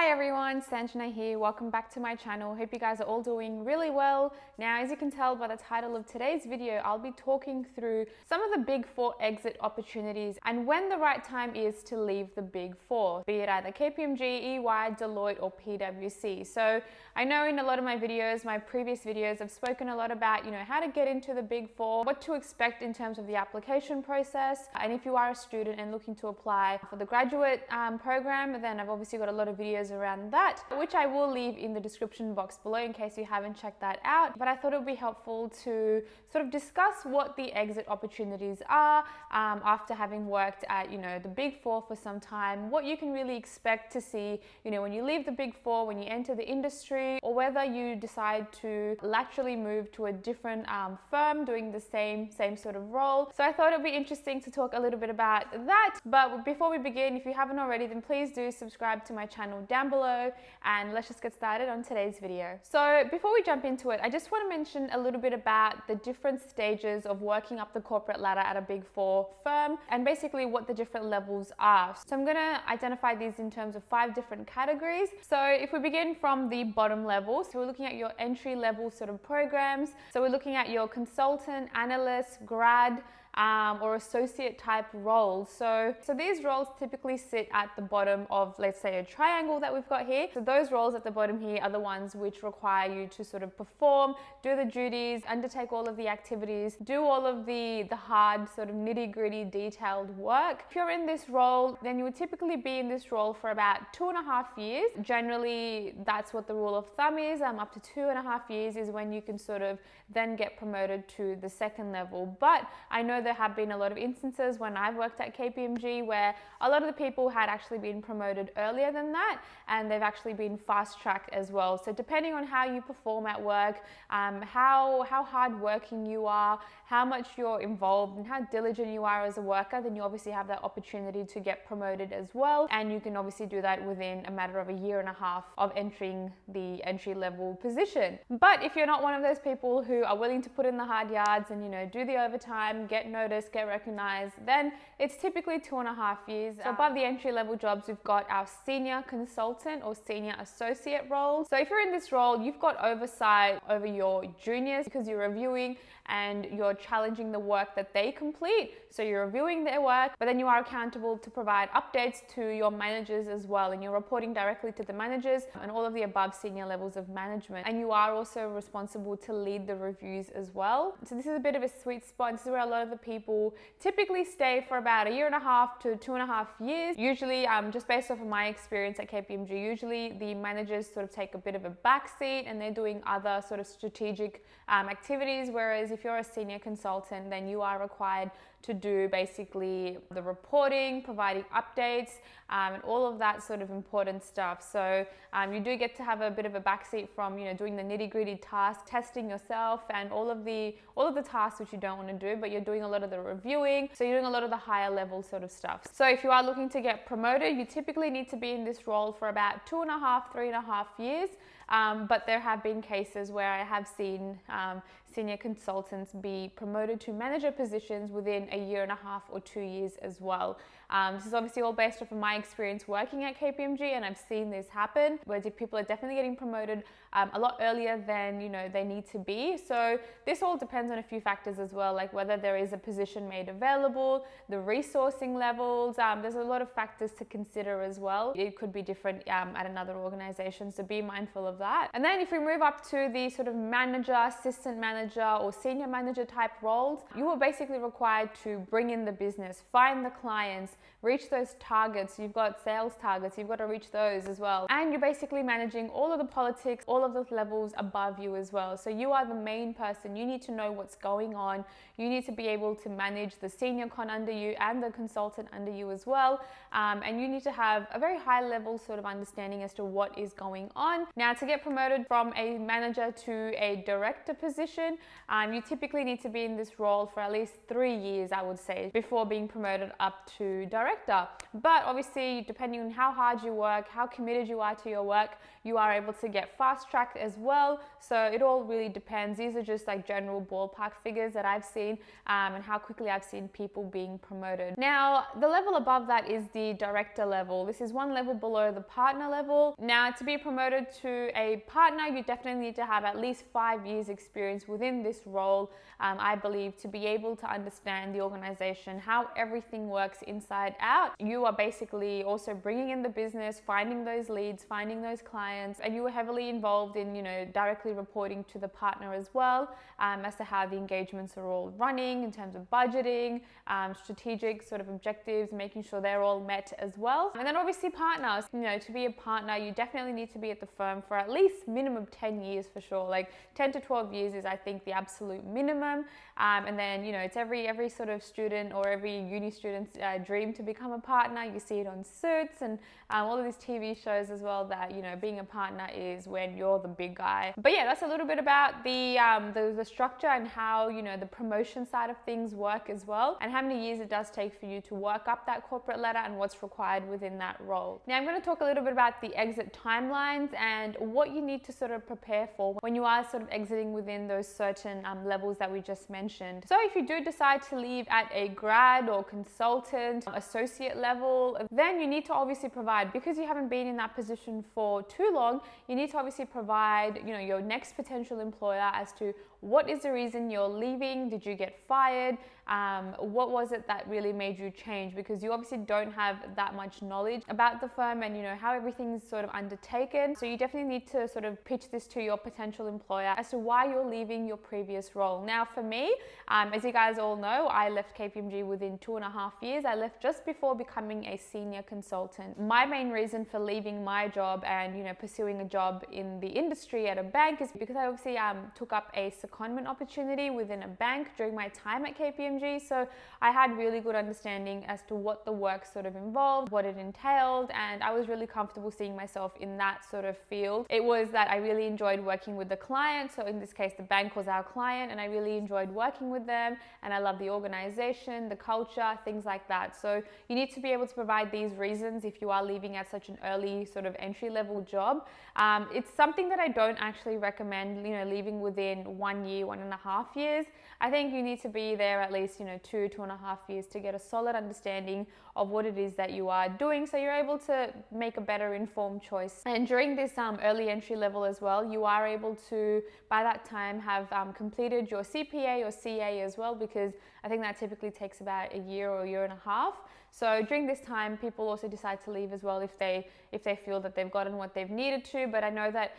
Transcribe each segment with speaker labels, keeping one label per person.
Speaker 1: Hi everyone, Sanjna here. Welcome back to my channel. Hope you guys are all doing really well. Now, as you can tell by the title of today's video, I'll be talking through some of the Big Four exit opportunities and when the right time is to leave the Big Four, be it either Kpmg, EY, Deloitte, or PwC. So I know in a lot of my videos, my previous videos, I've spoken a lot about, how to get into the Big Four, what to expect in terms of the application process. And if you are a student and looking to apply for the graduate program, then I've obviously got a lot of videos around that, which I will leave in the description box below in case you haven't checked that out. But I thought it would be helpful to sort of discuss what the exit opportunities are after having worked at, the Big Four for some time, what you can really expect to see, when you leave the Big Four, when you enter the industry, or whether you decide to laterally move to a different firm doing the same sort of role. So I thought it would be interesting to talk a little bit about that. But before we begin, if you haven't already, then please do subscribe to my channel down below, and let's just get started on today's video. So before we jump into it, I just want to mention a little bit about the different stages of working up the corporate ladder at a Big Four firm and basically what the different levels are. So I'm going to identify these in terms of 5 different categories. So if we begin from the bottom level, so we're looking at your entry level sort of programs. So we're looking at your consultant, analyst, grad, or associate type roles. So these roles typically sit at the bottom of, let's say, a triangle that we've got here. So those roles at the bottom here are the ones which require you to sort of perform, do the duties, undertake all of the activities, do all of the hard sort of nitty-gritty detailed work. If you're in this role, then you would typically be in this role for about 2.5 years. Generally, that's what the rule of thumb is. Up to 2.5 years is when you can sort of then get promoted to the second level. But I know there have been a lot of instances when I've worked at Kpmg where a lot of the people had actually been promoted earlier than that, and they've actually been fast-tracked as well. So depending on how you perform at work, how hard-working you are, how much you're involved, and how diligent you are as a worker, then you obviously have that opportunity to get promoted as well. And you can obviously do that within a matter of a 1.5 years of entering the entry-level position. But if you're not one of those people who are willing to put in the hard yards and do the overtime, get noticed, get recognized, then it's typically 2.5 years. So above the entry level jobs, we've got our senior consultant or senior associate roles. So if you're in this role, you've got oversight over your juniors because you're reviewing and you're challenging the work that they complete. So you're reviewing their work, but then you are accountable to provide updates to your managers as well. And you're reporting directly to the managers and all of the above senior levels of management. And you are also responsible to lead the reviews as well. So this is a bit of a sweet spot. This is where a lot of the people typically stay for about 1.5 to 2.5 years. Usually, just based off of my experience at Kpmg, usually the managers sort of take a bit of a backseat and they're doing other sort of strategic activities. Whereas if you're a senior consultant, then you are required to do basically the reporting, providing updates, and all of that sort of important stuff. So you do get to have a bit of a backseat from doing the nitty-gritty tasks, testing yourself, and all of the tasks which you don't want to do, but you're doing a lot of the reviewing. So you're doing a lot of the higher level sort of stuff. So if you are looking to get promoted, you typically need to be in this role for about 2.5, 3.5 years. But there have been cases where I have seen senior consultants be promoted to manager positions within 1.5 years or 2 years as well. This is obviously all based off of my experience working at Kpmg, and I've seen this happen where people are definitely getting promoted a lot earlier than they need to be. So this all depends on a few factors as well, like whether there is a position made available, the resourcing levels. There's a lot of factors to consider as well. It could be different at another organization, so be mindful of that. And then if we move up to the sort of manager, assistant manager, or senior manager type roles, you are basically required to bring in the business, find the clients, reach those targets. You've got sales targets, you've got to reach those as well. And you're basically managing all of the politics, all of the levels above you as well. So you are the main person. You need to know what's going on. You need to be able to manage the senior con under you and the consultant under you as well. And you need to have a very high level sort of understanding as to what is going on. Now, to get promoted from a manager to a director position, position, you typically need to be in this role for at least 3 years, I would say, before being promoted up to director. But obviously, depending on how hard you work, how committed you are to your work, you are able to get fast tracked as well. So it all really depends. These are just like general ballpark figures that I've seen, and how quickly I've seen people being promoted. Now, the level above that is the director level. This is one level below the partner level. Now, to be promoted to a partner, you definitely need to have at least 5 years experience within this role, I believe, to be able to understand the organization, how everything works inside out. You are basically also bringing in the business, finding those leads, finding those clients, and you were heavily involved in, directly reporting to the partner as well, as to how the engagements are all running in terms of budgeting, strategic sort of objectives, making sure they're all met as well. And then obviously partners, to be a partner, you definitely need to be at the firm for at least minimum 10 years for sure. Like 10 to 12 years is, I think, the absolute minimum. And then, it's every sort of student or every uni student's dream to become a partner. You see it on Suits and all of these TV shows as well, that, being a partner is when you're the big guy. But yeah, that's a little bit about the structure and how, the promotion side of things work as well, and how many years it does take for you to work up that corporate ladder and what's required within that role. Now, I'm going to talk a little bit about the exit timelines and what you need to sort of prepare for when you are sort of exiting within those certain levels that we just mentioned. So if you do decide to leave at a grad or consultant, associate level, then you need to obviously provide, because you haven't been in that position for too long, you need to obviously provide, your next potential employer as to what is the reason you're leaving. Did you get fired? What was it that really made you change? Because you obviously don't have that much knowledge about the firm and how everything's sort of undertaken. So you definitely need to sort of pitch this to your potential employer as to why you're leaving your previous role. Now, for me, as you guys all know, I left Kpmg within 2.5 years. I left just before becoming a senior consultant. My main reason for leaving my job and pursuing a job in the industry at a bank is because I obviously took up a secondment opportunity within a bank during my time at Kpmg. So I had really good understanding as to what the work sort of involved, what it entailed, and I was really comfortable seeing myself in that sort of field. It was that I really enjoyed working with the client. So in this case, the bank was our client, and I really enjoyed working with them, and I love the organization, the culture, things like that. So you need to be able to provide these reasons if you are leaving at such an early sort of entry-level job. It's something that I don't actually recommend, leaving within 1 year, 1.5 years. I think you need to be there at least, 2.5 years to get a solid understanding of what it is that you are doing, so you're able to make a better informed choice. And during this early entry level as well, you are able to, by that time, have completed your CPA or CA as well, because I think that typically takes about a year or a year and a half. So during this time, people also decide to leave as well if they feel that they've gotten what they've needed to. But I know that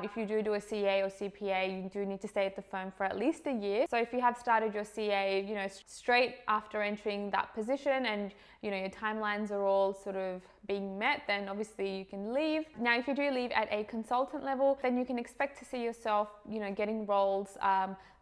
Speaker 1: if you do a CA or CPA, you do need to stay at the firm for at least a year. So if you have started your CA, straight after entering that position, and your timelines are all sort of being met, then obviously you can leave. Now, if you do leave at a consultant level, then you can expect to see yourself, getting roles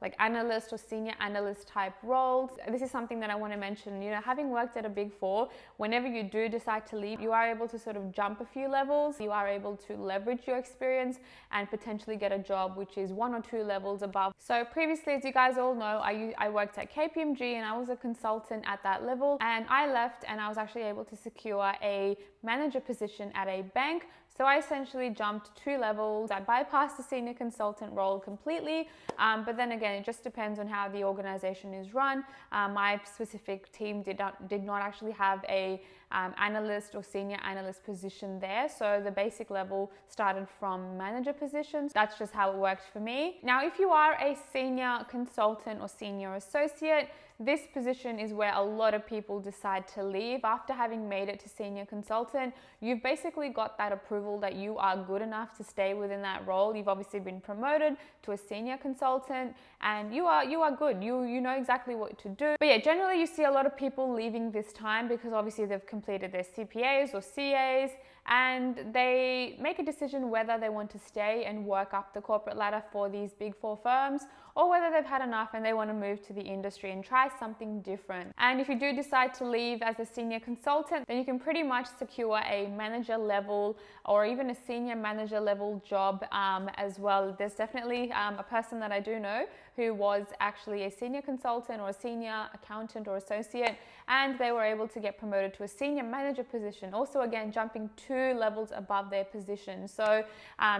Speaker 1: like analyst or senior analyst type roles. This is something that I want to mention. Having worked at a Big Four, whenever you do decide to leave, you are able to sort of jump a few levels. You are able to leverage your experience and potentially get a job which is 1 or 2 levels above. So previously, as you guys all know, I worked at Kpmg and I was a consultant at that level, and I left and I was actually able to secure a manager position at a bank. So I essentially jumped 2 levels. I bypassed the senior consultant role completely. But then again, it just depends on how the organization is run. My specific team did not actually have a analyst or senior analyst position there. So the basic level started from manager positions. That's just how it worked for me. Now, if you are a senior consultant or senior associate, this position is where a lot of people decide to leave. After having made it to senior consultant, you've basically got that approval that you are good enough to stay within that role. You've obviously been promoted to a senior consultant and you are good. You know exactly what to do. But yeah, generally you see a lot of people leaving this time because obviously they've completed their CPAs or CAs and they make a decision whether they want to stay and work up the corporate ladder for these big four firms, or whether they've had enough and they want to move to the industry and try something different. And if you do decide to leave as a senior consultant, then you can pretty much secure a manager level or even a senior manager level job as well. There's definitely a person that I do know who was actually a senior consultant or a senior accountant or associate, and they were able to get promoted to a senior manager position, also again jumping 2 levels above their position. So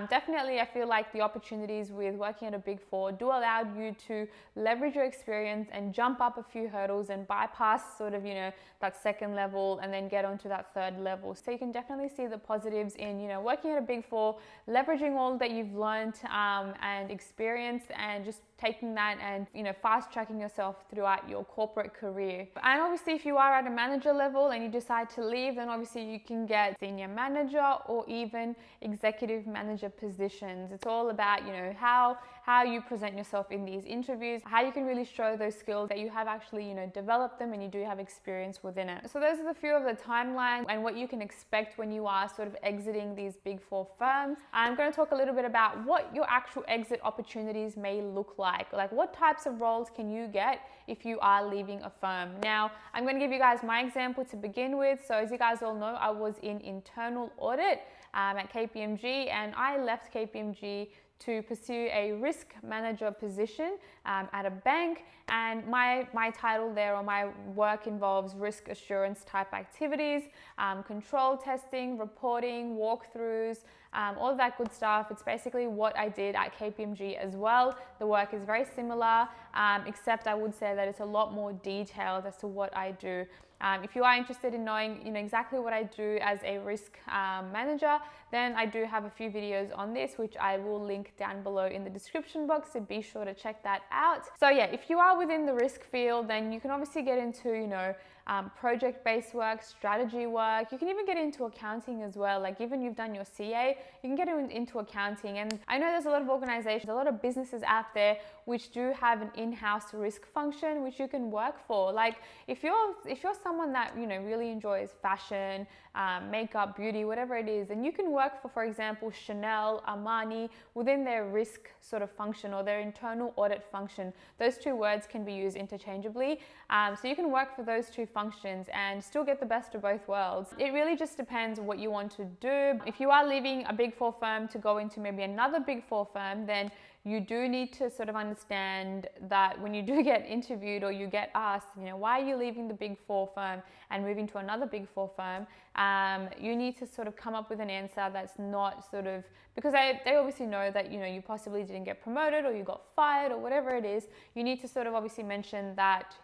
Speaker 1: definitely I feel like the opportunities with working at a big four do allow you to leverage your experience and jump up a few hurdles and bypass sort of, you know, that second level and then get onto that third level. So you can definitely see the positives in, you know, working at a big four, leveraging all that you've learned and experienced, and just taking that and, you know, fast tracking yourself throughout your corporate career. And obviously if you are at a manager level and you decide to leave, then obviously you can get senior manager or even executive manager positions. It's all about, you know, how you present yourself in these interviews, how you can really show those skills that you have actually, you know, developed them and you do have experience within it. So those are the few of the timelines and what you can expect when you are sort of exiting these big four firms. I'm going to talk a little bit about what your actual exit opportunities may look like what types of roles can you get if you are leaving a firm. Now, I'm going to give you guys my example to begin with. So as you guys all know, I was in internal audit at Kpmg, and I left Kpmg to pursue a risk manager position at a bank, and my title there, or my work, involves risk assurance type activities, control testing, reporting, walkthroughs, all of that good stuff. It's basically what I did at Kpmg as well. The work is very similar, except I would say that it's a lot more detailed as to what I do. If you are interested in knowing, you know, exactly what I do as a risk manager, then I do have a few videos on this, which I will link down below in the description box, so be sure to check that out. So yeah, if you are within the risk field, then you can obviously get into, you know, project-based work, strategy work. You can even get into accounting as well. Like, even you've done your CA, you can get into accounting. And I know there's a lot of organizations, a lot of businesses out there which do have an in-house risk function which you can work for. Like, if you're someone that, you know, really enjoys fashion, makeup, beauty, whatever it is, then you can work for example, Chanel, Armani, within their risk sort of function or their internal audit function. Those two words can be used interchangeably. So you can work for those two functions and still get the best of both worlds. It really just depends what you want to do. If you are leaving a big four firm to go into maybe another big four firm, then you do need to sort of understand that when you do get interviewed or you get asked, you know, why are you leaving the big four firm and moving to another big four firm, you need to sort of come up with an answer that's not sort of, because they obviously know that, you know, you possibly didn't get promoted or you got fired or whatever it is. You need to sort of obviously mention that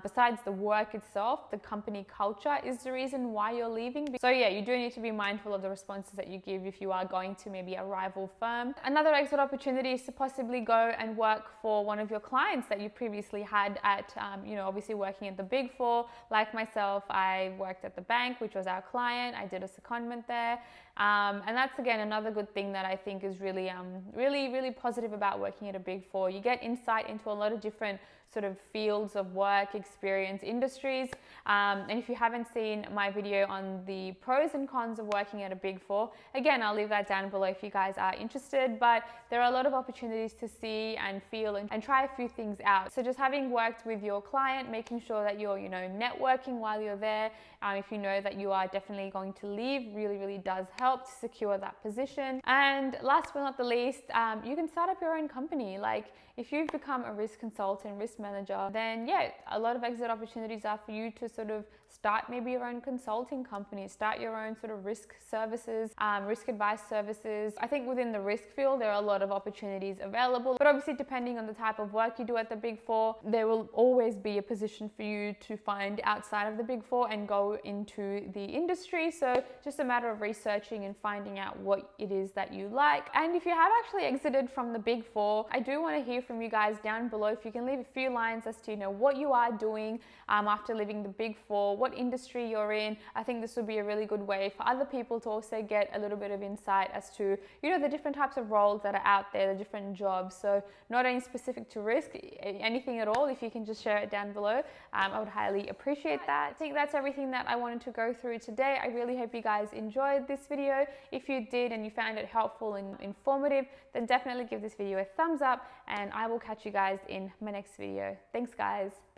Speaker 1: besides the work itself, the company culture is the reason why you're leaving. So yeah, you do need to be mindful of the responses that you give if you are going to maybe a rival firm. Another exit opportunity is to possibly go and work for one of your clients that you previously had at, you know, obviously working at the big four. Like myself, I worked at the bank, which was our client. I did a secondment there. And that's, again, another good thing that I think is really, really positive about working at a big four. You get insight into a lot of different sort of fields of work, experience, industries. And if you haven't seen my video on the pros and cons of working at a big four, again, I'll leave that down below if you guys are interested. But there are a lot of opportunities to see and feel and try a few things out. So just having worked with your client, making sure that you're, you know, networking while you're there, if you know that you are definitely going to leave, really does help to secure that position. And last but not the least, you can start up your own company. Like, if you've become a risk consultant, risk manager, then yeah, a lot of exit opportunities are for you to sort of start maybe your own consulting company, start your own sort of risk services, risk advice services. I think within the risk field, there are a lot of opportunities available, but obviously depending on the type of work you do at the big four, there will always be a position for you to find outside of the big four and go into the industry. So just a matter of researching and finding out what it is that you like. And if you have actually exited from the big four, I do want to hear from you guys down below. If you can leave a few lines as to, you know, what you are doing after leaving the big four, what industry you're in. I think this would be a really good way for other people to also get a little bit of insight as to, you know, the different types of roles that are out there, the different jobs. So not only specific to risk, anything at all, if you can just share it down below, I would highly appreciate that. I think that's everything that I wanted to go through today. I really hope you guys enjoyed this video. If you did and you found it helpful and informative, then definitely give this video a thumbs up, and I will catch you guys in my next video. Thanks guys.